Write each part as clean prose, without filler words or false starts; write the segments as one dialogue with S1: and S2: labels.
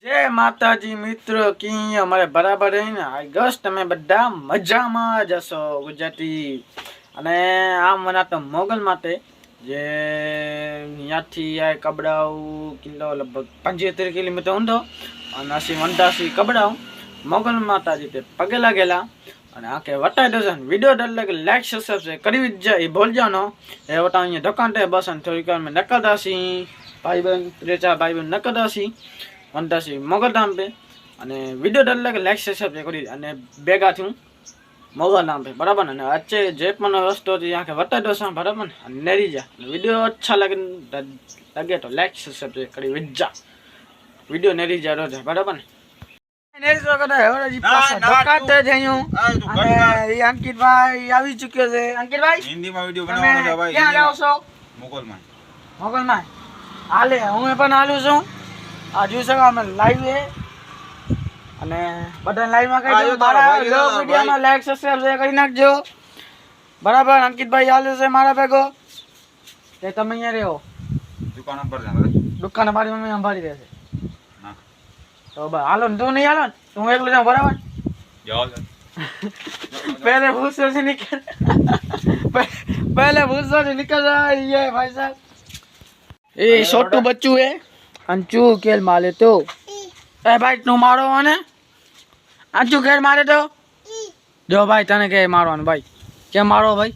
S1: जय माताजी मित्रों की अमरे बराबर है ने आई गेस તમે બધા મજામાં જ હશો ગુજરાતી અને આ મના તો મોગલ માટે જે ત્યાંથી આ કબડાઉ કિલો લગભગ 75 કિલોમીટર ઊંધો અને અસી વંડાસી કબડાઉ મોગલ માતાજી તે પગે લાગેલા અને આકે વટાઈ દો વિડિયો ડર કે લાઈક સબસ્ક્રાઇબ કરી જ એ ભૂલ જાનો એ વટા અહીંયા દુકાન તે બસ થોડી વાર મે નકદાસી ભાઈ બહેન ત્રેચા ભાઈ બહેન નકદાસી વંડાસી મોગલધામ पे અને વિડિયો ડર લાગે લાઈક સબસ્ક્રાઇબ કરી અને ભેગા થયું મોગલધામ पे बराबर ने अच्छे जे पण रस्तो यहाँ के वटा दो बराबर नेरी जा वीडियो अच्छा लगे तो लाइक सब्सक्राइब करी विजा वीडियो नेरी जा रोज बराबर नेरी तो कदा हेवरा जी पास धकाते जयो અને ઈ અંકિત ભાઈ આવી ચૂક્યો છે અંકિત ભાઈ હિન્દી માં વિડિયો બનાવવાનો છે ભાઈ ક્યાં જાવ છો મોગલ માં હાલે હું પણ હાલું છું આ જોઈ શકો અમે લાઈવ છે અને બધા લાઈવ માં કઈ દો મારા લોગ વિડિયો માં લાઈક સબસ્ક્રાઇબ કરી નાખજો બરાબર અંકિત ભાઈ હાલે છે મારા ભેગો તે તમે અહીંયા રહો દુકાન પર જા દુકાન મારી મમ્મી સંભાળી રહેશે ના તો બસ હાલો તું નહીં હાલો તું એકલો જાવ બરાબર જાઓ पहले भूसो से निकल पहले भूसो से निकल रहा है ये भाई साहब ये छोटू बच्चू है अंचू खेल मारे तो ए भाई तू मारो ने अंचू खेल मारे तो जो भाई तने के मारो ने भाई के मारो भाई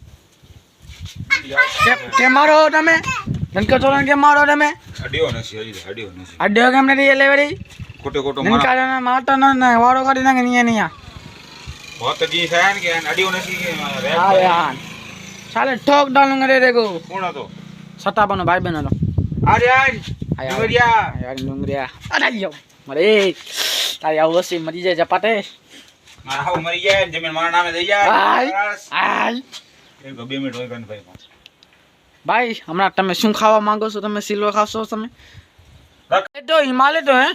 S1: के मारो तमे ननका छोरा के मारो तमे अड्डियो केम नहीं ले वरी कोटो कोटो मारो ननका मारता न वारो काढी नाखे निया निया बहुत जी फैन के अड्डियो नहीं के अरे यार साले ठोक डालूंगा रे देखो कौन तो सटा बनो भाई बनो अरे यार लुंगरिया यार लुंगरिया अरे यो मरे तारी आवसी मरी जाए जपाटे मारा हो मरी जाए जमीन मारा नाम दे जा आई आई एक 2 मिनिट होय गन भाई भाई हमरा તમે શું ખાવા માંગો છો તમે સિલ્વર ખાશો તમે તો હિમાલય તો હે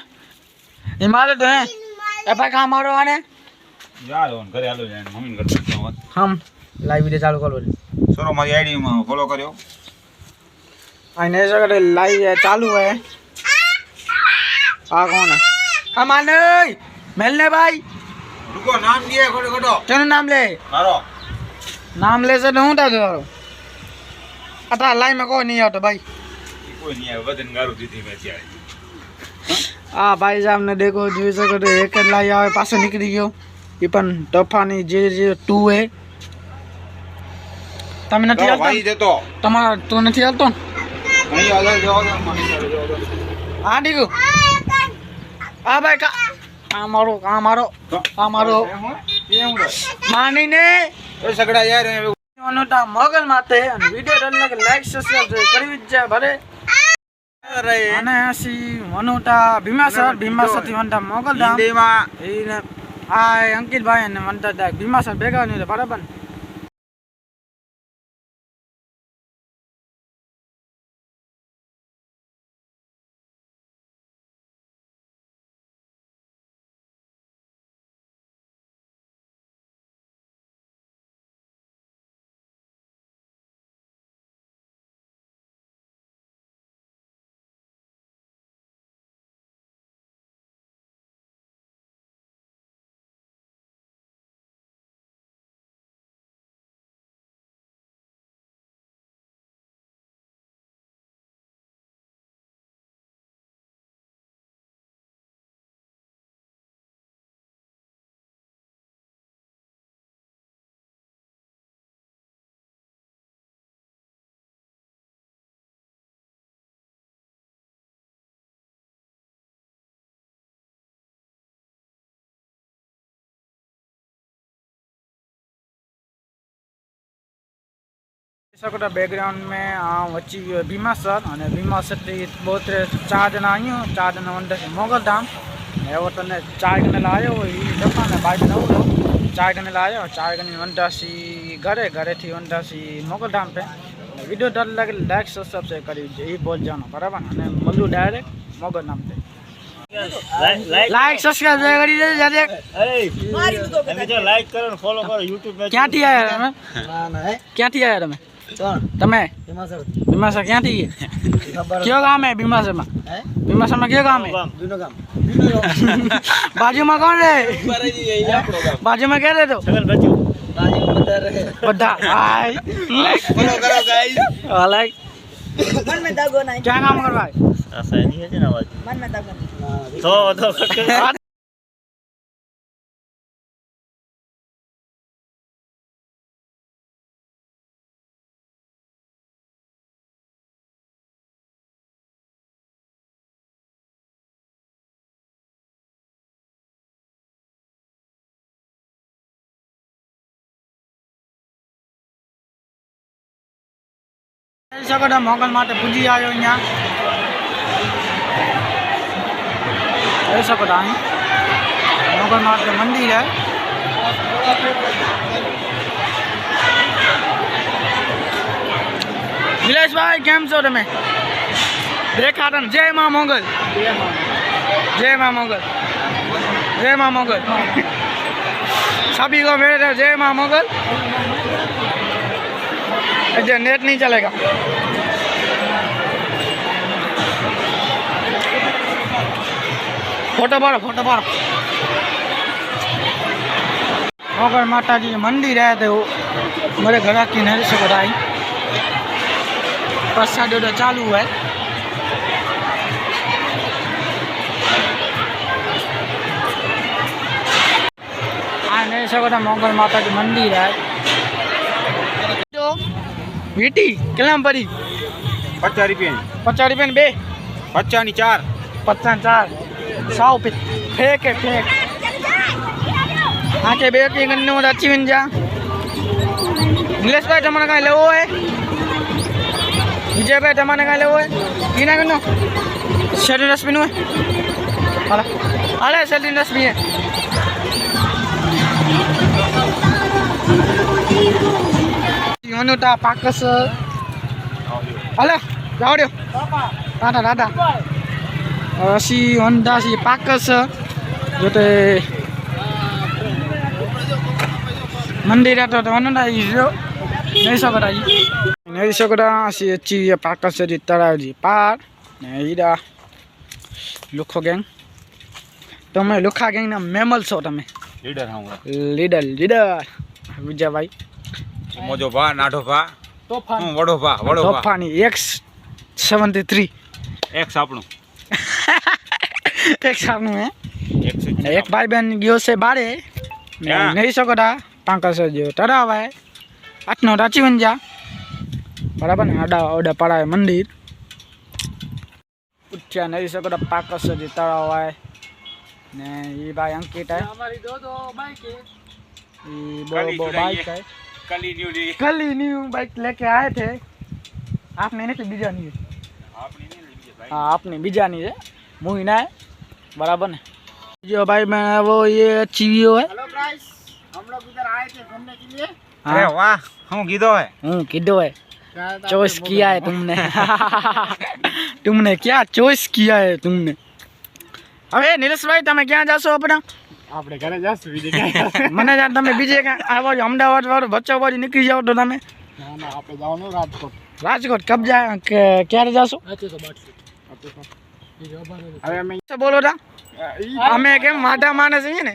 S1: એ ભાઈ કા મારો આને जा लो घरे आलो जाने मम्मी कर सकते हो हम लाइव वीडियो चालू करो सरो मारी आईडी में फॉलो करियो आ ने जगह लाइव चालू है आ कौन है अमान मेलने भाई रुको नाम दिए खड़ो खड़ो तेरा नाम ले मारो नाम ले से हूं ता तारो अटा लाइव में कोई नहीं आवतो भाई कोई नहीं आवे वजन गारू दीदी में जाए आ भाई साहब ने देखो જોઈ શકો તો એક જ લાઈ આવે પાછો નીકળી ગયો ये पण तोफानी जे 2 है તમે નથી હાલતો ભાઈ દેતો તમાર તું નથી હાલતો નહીં હાલે જો આ દીકુ આ ભાઈ કા મારો માની ને એ સગડા યાર અનુતા મોગલ માતે અને વિડિયો ડર કે લાઈક સબસ્ક્રાઇબ કરી જ ભરે અરે અને આસી અનુતા ભીમાસર થી વંડા મોગલ ધામ હિન્દીમાં ઈને हाय अंकित भाई ने मनता था बीमा सर बेगा नहीं बराबर सकोटा बैकग्राउंड में वच्ची भीमासर और भीमासर थी बहुत 4 जना आई 4 जना वंडे मोगल धाम एवं तने 4 गने लायो दुकान भाई नव 4 गने लायो 4 गने वंडासी घरे थी वंडासी मोगल धाम पे वीडियो डर लगे लाइक सब्सक्राइब करी ये बोल जानो बराबर અને મલ્લુ ડાયરેક્ટ મોગલ धाम पे लाइक सब्सक्राइब करी दे जादे ए मारी दो તમે જો લાઈક કરો ને ફોલો કરો YouTube पे ક્યાંથી આયા તમે ના ના ક્યાંથી આયા તમે તમે ભીમાસર ક્યાંથી કયો ગામ હે ભીમાસરમાં ભીમાસરમાં કયો ગામ હે બાજુમાં કોણ રે બાજુમાં ક્યાં રહેતો બધા હાય ફોલો કરો ગાઈસ લાઈક मन में दागो नहीं क्या काम कर रहा है ऐसा नहीं है ना आवाज मन में दागो तो સગડા મોગલ માટે પૂજી આવ્યો અહીંયા જોઈ શકો છો અહીં મોગલ માટે મંદિર હે નિલેશભાઈ કેમ છો તમે દેખાતા જય માં મોગલ જય માં મોગલ જય માં મોગલ सभी को मेरे जय माँ मोगल अच्छा नेट नहीं चलेगा फोटो पाड़ो मोगल माता जी मंदिर है तो मेरे घर की नहीं सकता आई प्रसाद चालू है नहीं सकता मोगल माता की मंदिर है तो वीटी कितना पड़ी
S2: 50 रुपये
S1: 50 रुपये बे
S2: 50 4
S1: 50 100 पे फेक है फेक आके बे की गन्ने में अच्छी बन जा नीलेश भाई टमाटर कहाँ ले वो है विजय भाई टमाटर कहाँ ले वो है कीना गन्नो शरीर रश्मि नो है अरे शरीर रश्मि है Honoda pakas. Alah, jauh dia. Ada. Si Honda si pakas. Jote मंदिर है तो Honda इज़ो नहीं सकता si ची pakas di तरह जी पार नहीं dah लुखो गैंग तो मैं लुखा गैंग ना मेमल सो तमें
S2: लीडर हूँ
S1: लीडर विजय भाई
S2: मोजो भा नाठो भा
S1: तोफानी
S2: वडो भा
S1: तोफानी X73
S2: एक्स आपणो
S1: एक सामने है एक भाई बहन गयो से बारे नहीं सकता पांका से जो तराव है 8 राची बन जा बराबर ने आडा ओडा पड़ा है मंदिर उच्चा नहीं सकता पांका से जो तराव है ने ये भाई अंकित है हमारी दो बाइक है ये बो बाइक है कल ही न्यू बाइक लेके आए थे आपने नहीं बीजा नहीं है हाँ आपने बीजा नहीं है मुहिना है बराबर है जो भाई मैं वो ये चीवियो है हेलो गाइस हम लोग इधर आए थे घूमने के लिए
S2: अरे वाह हूँ कीधो
S1: है चॉइस किया है तुमने तुमने क्या चॉइस किया है तुमने अबे नीलेश भाई તમે ક્યાં જાશો આપણા આપણે ઘરે જાશું બીજે ક્યાં મને જાણ તમે બીજે ક્યાં આવો અમદાવાદ વાળો બચ્ચો બાજુ નીકળી જાવ તો તમે ના આપણે જવાનું રાજકોટ કબ જાય ક્યારે જાશો હવે અમે બોલો તા અમે કેમ વાડા માણસ છીએ ને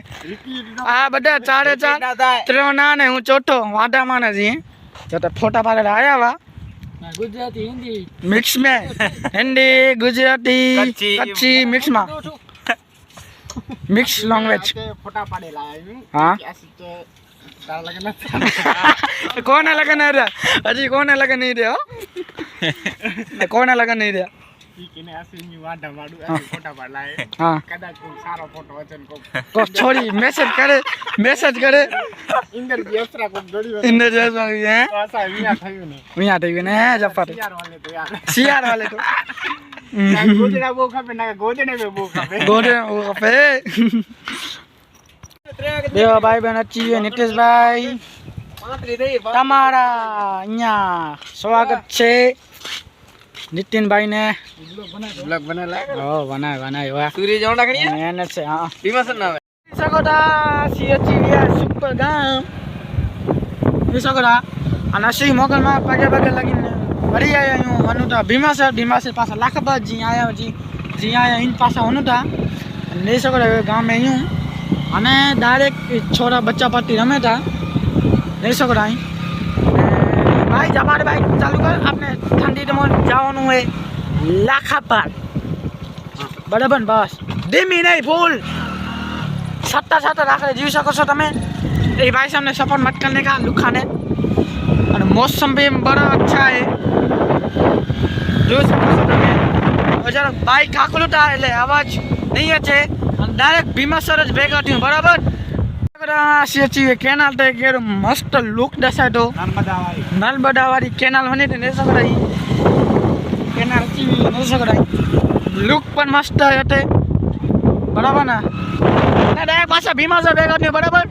S1: આ બધા ચારે ચાર ત્રણ ના ને હું ચોથો વાડા માણસ છીએ તો ફોટા પાડેલા આયા વા गुजराती हिंदी मिक्स में हिंदी गुजराती कच्ची मिक्स में मिक्स लैंग्वेज फोटा पाडेला हां कोने लगन रे अजी कोने लगन नहीं रे कोने लगन नहीं रे ईकेने आसीनी वाडा माडू फोटा पाडला है हां कदा को सारो फोटो वचन को छोड़ी मैसेज करे इंदर जेसरा को जोड़ी इंदर जेसरा है आसा विया थयो ने जपर सीआर वाले तो गोदड़ा वो खपे ना गोदड़े में वो खपे देव भाई बहन अच्छी है नितेश भाई તમારા અહીંયા સ્વાગત છે नितिन भाई ने ब्लॉग बनाला ओ बनाए वाह सूर्य जोंडा करिए मेहनत से हां भीमासर नाम है सकोटा सीएचवी सुपर गांव ये सकोटा અને અસી મોગલમાં પગે પગે લગીને વળી આવ્યા હું વનુતા ભીમાસર પાછા લાખબાદ જી આવ્યા જી આવ્યા इन पासा वनुता नहीं सको गाँव में यूँ અને ડાયરેક્ટ છોરા બચ્ચા પાર્ટી રમે था नहीं सको भाई जमारे भाई चालू कर आपने ठंडी में जाવાનું है लाखापाड बराबर बस धीमी नहीं फूल सत्ता राखे जीव सको છો તમે ये भाई साहब ने सपोर्ट मत करने का लुखा ने और मौसम भी बड़ा अच्छा है जो सको છો તમે और जरा बाइक काकलूटा એટલે અવાજ नहीं है डायरेक्ट भीमासर ज भेगा थी बराबर सीएचयू केनाल तो एक मस्त लुक दसाय तो नर्मदा वाली केनाल होनी थी नहीं सक रही केनाल नहीं सक रही लुक पर मस्त है बराबर ना डायरेक्ट पासा भीमासर भेगा थी बराबर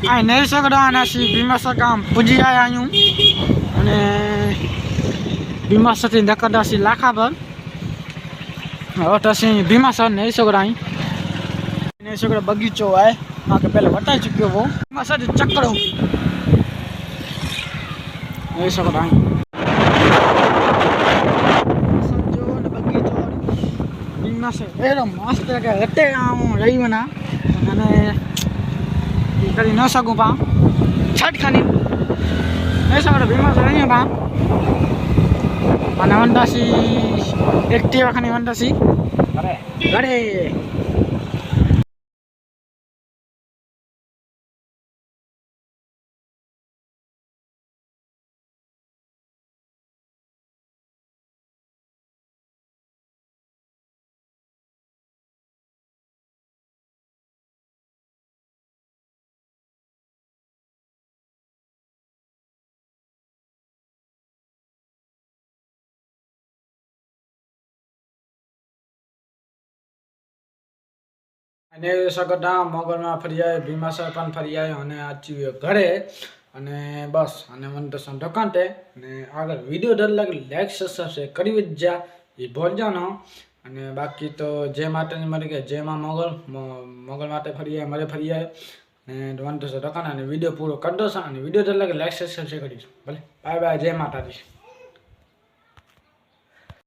S1: आ नहीं सकता सी भीमासर काम पूजी आया हूँ अने भीमासर थी दकदा सी लाखापाड असी भीमासर नहीं सकता नहीं सकता बगीचो है मां के पहले बताई चुक्यो वो भीमासर चक्कर नहीं सकता बगीचो भीमासर एकदम मस्त हटे आऊँ रही बना करी न सकूँ पा छठ खानी नहीं सकता भीमासर नहीं पा અને વંડાસી एक्टिवा खानी वंडासी घरे અને સગડા મોગલમાં ફરી આવ્યો ભીમાસર પણ ફરી આવ્યો અને આચી ઘરે અને બસ અને મને તો ઢકાંતે અને આગળ વિડીયો ડર લાગે લાઈક સબસ્ક્રાઇબ કરી જ એ ભૂલજાનો અને બાકી તો જે માટેની મળી કે જેમાં મોગલ માટે ફરી આવ્યો મારે ફરી આવ્યો અને મને તો ઢકાના અને વિડીયો પૂરો કરી દો અને વિડીયો ડર લાગે લાઈક સબસ્ક્રાઇબ કરીશ ભલે બાય બાય જય માતાજી